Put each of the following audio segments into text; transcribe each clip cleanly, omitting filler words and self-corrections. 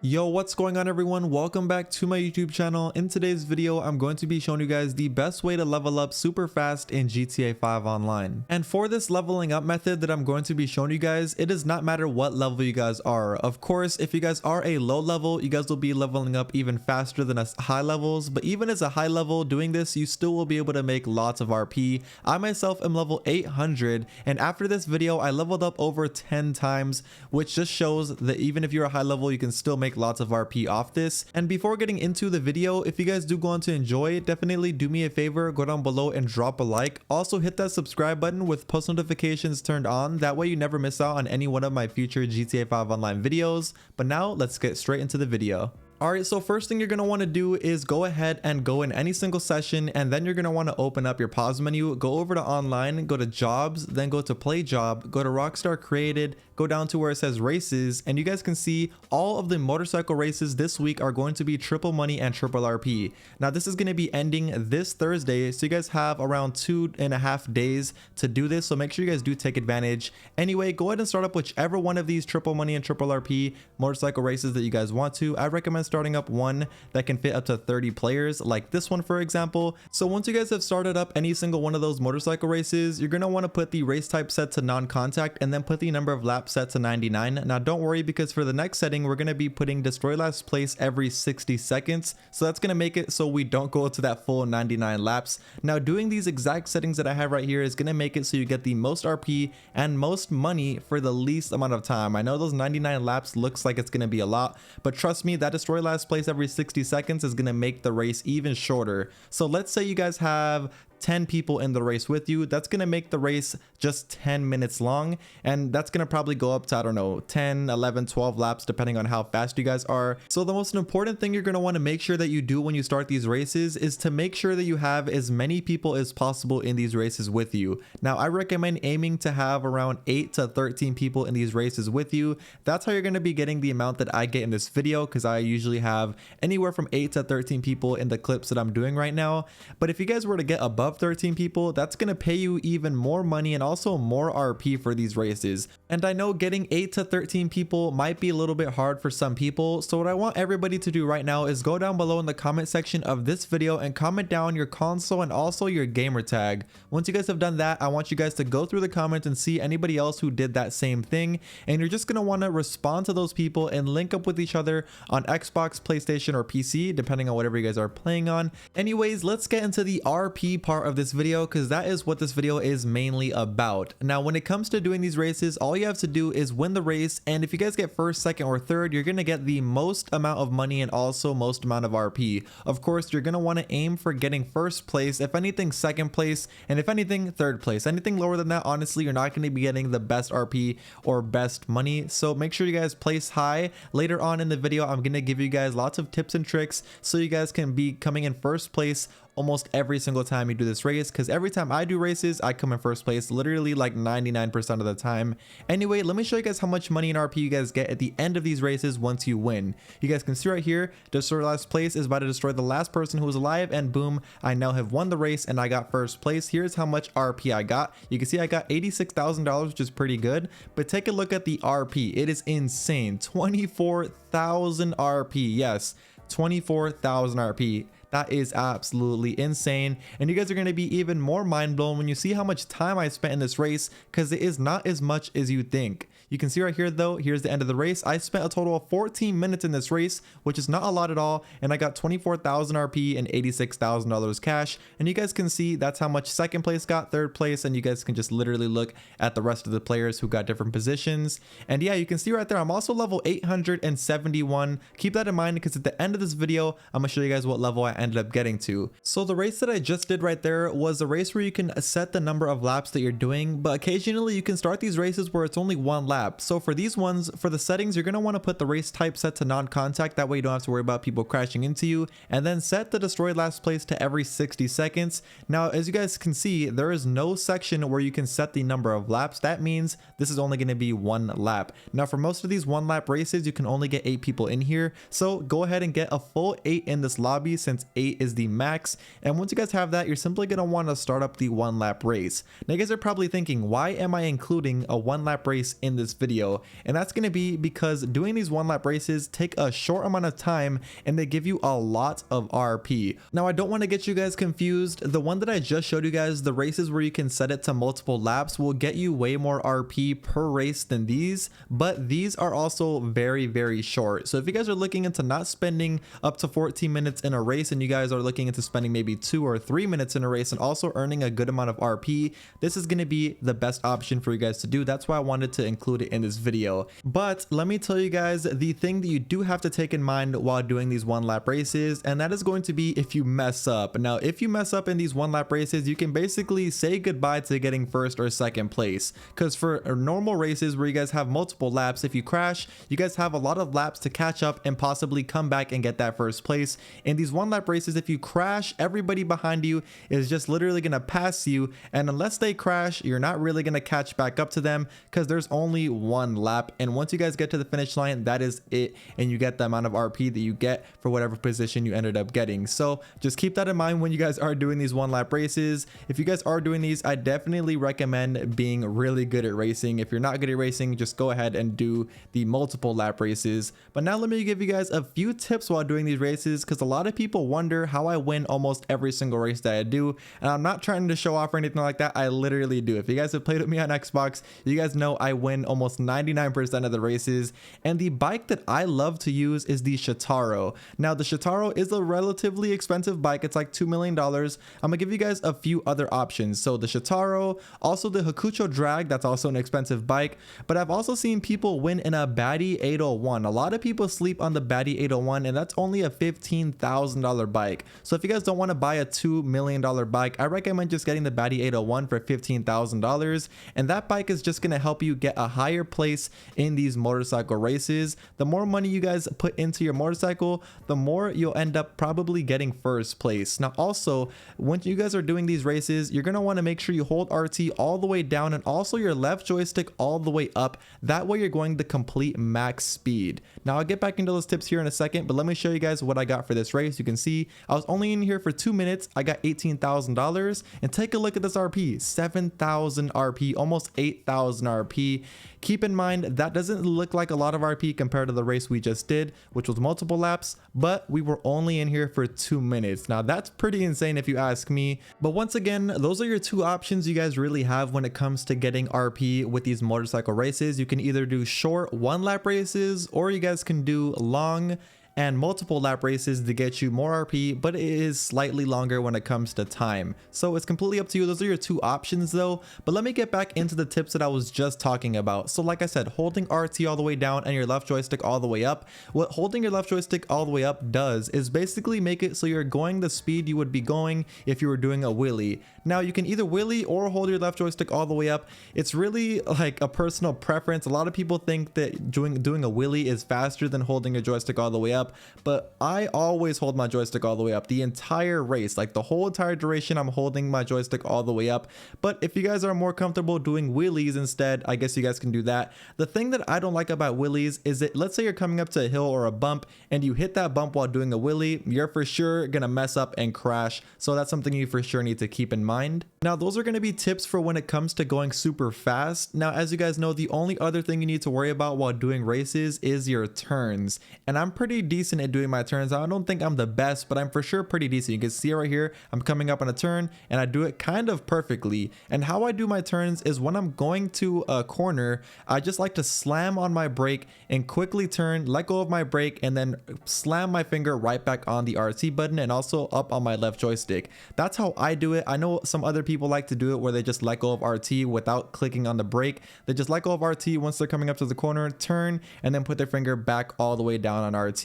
Yo, what's going on everyone? Welcome back to my YouTube channel. In today's video, I'm going to be showing you guys the best way to level up super fast in GTA 5 Online. And for this leveling up method that I'm going to be showing you guys, it does not matter what level you guys are. Of course, if you guys are a low level, you guys will be leveling up even faster than us high levels. But even as a high level doing this, you still will be able to make lots of RP. I myself am level 800, and after this video, I leveled up over 10 times, which just shows that even if you're a high level, you can still make lots of RP off this. And before getting into the video, if you guys do go on to enjoy it, definitely do me a favor, go down below and drop a like. Also hit that subscribe button with post notifications turned on, that way you never miss out on any one of my future GTA 5 Online videos. But now let's get straight into the video. Alright, so first thing you're going to want to do is go ahead and go in any single session, and then you're going to want to open up your pause menu, go over to online, go to jobs, then go to play job, go to Rockstar Created, go down to where it says races, and you guys can see all of the motorcycle races this week are going to be triple money and triple RP. Now this is going to be ending this Thursday, so you guys have around 2.5 days to do this, so make sure you guys do take advantage. Anyway, go ahead and start up whichever one of these triple money and triple RP motorcycle races that you guys want to. I recommend starting up one that can fit up to 30 players, like this one for example. So once you guys have started up any single one of those motorcycle races, you're going to want to put the race type set to non-contact and then put the number of laps set to 99. Now don't worry, because for the next setting we're going to be putting destroy last place every 60 seconds, so that's going to make it so we don't go to that full 99 laps. Now doing these exact settings that I have right here is going to make it so you get the most RP and most money for the least amount of time. I know those 99 laps looks like it's going to be a lot, but trust me, that destroy last place every 60 seconds is going to make the race even shorter. So let's say you guys have 10 people in the race with you, that's going to make the race just 10 minutes long, and that's going to probably go up to, I don't know, 10, 11, 12 laps depending on how fast you guys are. So the most important thing you're going to want to make sure that you do when you start these races is to make sure that you have as many people as possible in these races with you. Now I recommend aiming to have around 8 to 13 people in these races with you. That's how you're going to be getting the amount that I get in this video, because I usually have anywhere from 8 to 13 people in the clips that I'm doing right now. But if you guys were to get above 13 people, that's going to pay you even more money and also more RP for these races. And I know getting 8 to 13 people might be a little bit hard for some people, so what I want everybody to do right now is go down below in the comment section of this video and comment down your console and also your gamer tag. Once you guys have done that, I want you guys to go through the comments and see anybody else who did that same thing, and you're just going to want to respond to those people and link up with each other on Xbox, PlayStation, or PC, depending on whatever you guys are playing on. Anyways, let's get into the RP part of this video, because that is what this video is mainly about. Now when it comes to doing these races, all you have to do is win the race, and if you guys get first, second, or third, you're gonna get the most amount of money and also most amount of RP. Of course, you're gonna want to aim for getting first place, if anything second place, and if anything third place. Anything lower than that, honestly, you're not going to be getting the best RP or best money, so make sure you guys place high. Later on in the video, I'm going to give you guys lots of tips and tricks so you guys can be coming in first place almost every single time you do this race, because every time I do races I come in first place, literally like 99% of the time. Anyway, let me show you guys how much money and RP you guys get at the end of these races once you win. You guys can see right here, destroy last place is about to destroy the last person who was alive, and boom, I now have won the race and I got first place. Here's how much RP I got. You can see I got $86,000, which is pretty good, but take a look at the RP. It is insane. 24,000 RP. Yes, 24,000 RP. That is absolutely insane, and you guys are going to be even more mind blown when you see how much time I spent in this race, because it is not as much as you think. You can see right here though, here's the end of the race. I spent a total of 14 minutes in this race, which is not a lot at all, and I got 24,000 RP and $86,000 cash. And you guys can see that's how much second place got, third place, and you guys can just literally look at the rest of the players who got different positions. And yeah, you can see right there, I'm also level 871. Keep that in mind, because at the end of this video, I'm gonna show you guys what level I ended up getting to. So the race that I just did right there was a race where you can set the number of laps that you're doing, but occasionally you can start these races where it's only one lap. So for these ones, for the settings, you're going to want to put the race type set to non-contact, that way you don't have to worry about people crashing into you, and then set the destroy last place to every 60 seconds. Now as you guys can see, there is no section where you can set the number of laps. That means this is only going to be one lap. Now for most of these one lap races, you can only get 8 people in here, so go ahead and get a full 8 in this lobby, since 8 is the max. And once you guys have that, you're simply going to want to start up the one lap race. Now you guys are probably thinking, why am I including a one lap race in this this video, and that's going to be because doing these one lap races take a short amount of time and they give you a lot of RP. Now I don't want to get you guys confused. The one that I just showed you guys, the races where you can set it to multiple laps, will get you way more RP per race than these, but these are also very short. So if you guys are looking into not spending up to 14 minutes in a race, and you guys are looking into spending maybe 2 or 3 minutes in a race and also earning a good amount of RP, this is going to be the best option for you guys to do. That's why I wanted to include it in this video. But let me tell you guys the thing that you do have to take in mind while doing these one lap races, and that is going to be if you mess up. Now if you mess up in these one lap races, you can basically say goodbye to getting first or second place, because for normal races where you guys have multiple laps, if you crash, you guys have a lot of laps to catch up and possibly come back and get that first place. In these one lap races, if you crash, everybody behind you is just literally gonna pass you, and unless they crash, you're not really gonna catch back up to them because there's only one lap, and once you guys get to the finish line, that is it, and you get the amount of RP that you get for whatever position you ended up getting. So just keep that in mind when you guys are doing these one lap races. If you guys are doing these, I definitely recommend being really good at racing. If you're not good at racing, just go ahead and do the multiple lap races. But now let me give you guys a few tips while doing these races, because a lot of people wonder how I win almost every single race that I do, and I'm not trying to show off or anything like that. I literally do. If you guys have played with me on Xbox, you guys know I win almost 99% of the races, and the bike that I love to use is the Shitaro. Now the Shitaro is a relatively expensive bike. It's like $2 million. I'm gonna give you guys a few other options. So the Shitaro, also the Hakucho Drag, that's also an expensive bike, but I've also seen people win in a Baddie 801. A lot of people sleep on the Baddie 801, and that's only a $15,000 bike. So if you guys don't want to buy a $2 million bike, I recommend just getting the Baddie 801 for $15,000, and that bike is just going to help you get a higher place in these motorcycle races. The more money you guys put into your motorcycle, the more you'll end up probably getting first place. Now also, when you guys are doing these races, you're going to want to make sure you hold RT all the way down and also your left joystick all the way up. That way you're going the complete max speed. Now I'll get back into those tips here in a second, but let me show you guys what I got for this race. You can see I was only in here for 2 minutes. I got $18,000, and take a look at this RP, 7,000 RP, almost 8,000 RP. Keep in mind that doesn't look like a lot of RP compared to the race we just did, which was multiple laps, but we were only in here for 2 minutes. Now that's pretty insane if you ask me. But once again, those are your two options you guys really have when it comes to getting RP with these motorcycle races. You can either do short one lap races, or you guys can do long and multiple lap races to get you more RP, but it is slightly longer when it comes to time. So it's completely up to you. Those are your two options though. But let me get back into the tips that I was just talking about. So like I said, holding RT all the way down and your left joystick all the way up. What holding your left joystick all the way up does is basically make it so you're going the speed you would be going if you were doing a wheelie. Now you can either wheelie or hold your left joystick all the way up. It's really like a personal preference. A lot of people think that doing a wheelie is faster than holding a joystick all the way up, but I always hold my joystick all the way up the entire race. Like the whole entire duration, I'm holding my joystick all the way up. But if you guys are more comfortable doing wheelies instead, I guess you guys can do that. The thing that I don't like about wheelies is that, let's say you're coming up to a hill or a bump and you hit that bump while doing a wheelie, you're for sure gonna mess up and crash. So that's something you for sure need to keep in mind. Now those are going to be tips for when it comes to going super fast. Now as you guys know, the only other thing you need to worry about while doing races is your turns, and I'm pretty decent at doing my turns. I don't think I'm the best, but I'm for sure pretty decent. You can see right here, I'm coming up on a turn and I do it kind of perfectly. And how I do my turns is when I'm going to a corner, I just like to slam on my brake and quickly turn, let go of my brake, and then slam my finger right back on the RT button and also up on my left joystick. That's how I do it. I know some other people like to do it where they just let go of RT without clicking on the brake. They just let go of RT once they're coming up to the corner, turn, and then put their finger back all the way down on RT.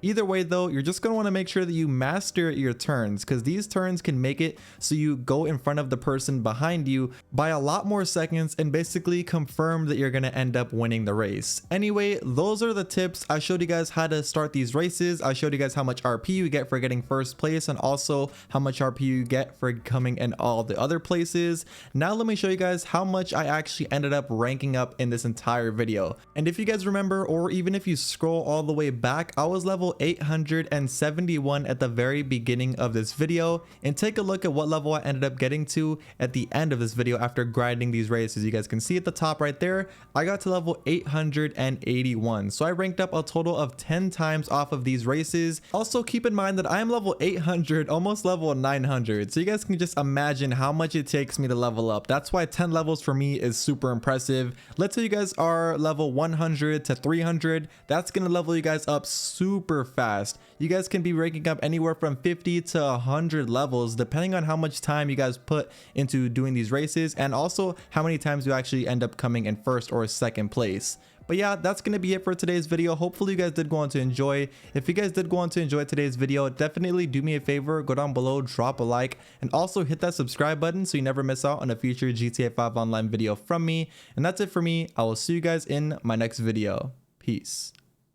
Either way though, you're just going to want to make sure that you master your turns, because these turns can make it so you go in front of the person behind you by a lot more seconds and basically confirm that you're going to end up winning the race. Anyway, those are the tips. I showed you guys how to start these races. I showed you guys how much RP you get for getting first place, and also how much RP you get for coming in all the other places. Now let me show you guys how much I actually ended up ranking up in this entire video. And if you guys remember, or even if you scroll all the way back, I was was level 871 at the very beginning of this video, and take a look at what level I ended up getting to at the end of this video after grinding these races. You guys can see at the top right there, I got to level 881. So I ranked up a total of 10 times off of these races. Also keep in mind that I am level 800, almost level 900. So you guys can just imagine how much it takes me to level up. That's why 10 levels for me is super impressive. Let's say you guys are level 100 to 300. That's gonna level you guys up super fast. You guys can be ranking up anywhere from 50 to 100 levels depending on how much time you guys put into doing these races, and also how many times you actually end up coming in first or second place. But yeah, that's going to be it for today's video. Hopefully you guys did go on to enjoy. If you guys did go on to enjoy today's video, definitely do me a favor, go down below, drop a like, and also hit that subscribe button so you never miss out on a future GTA 5 online video from me. And that's it for me. I will see you guys in my next video. Peace.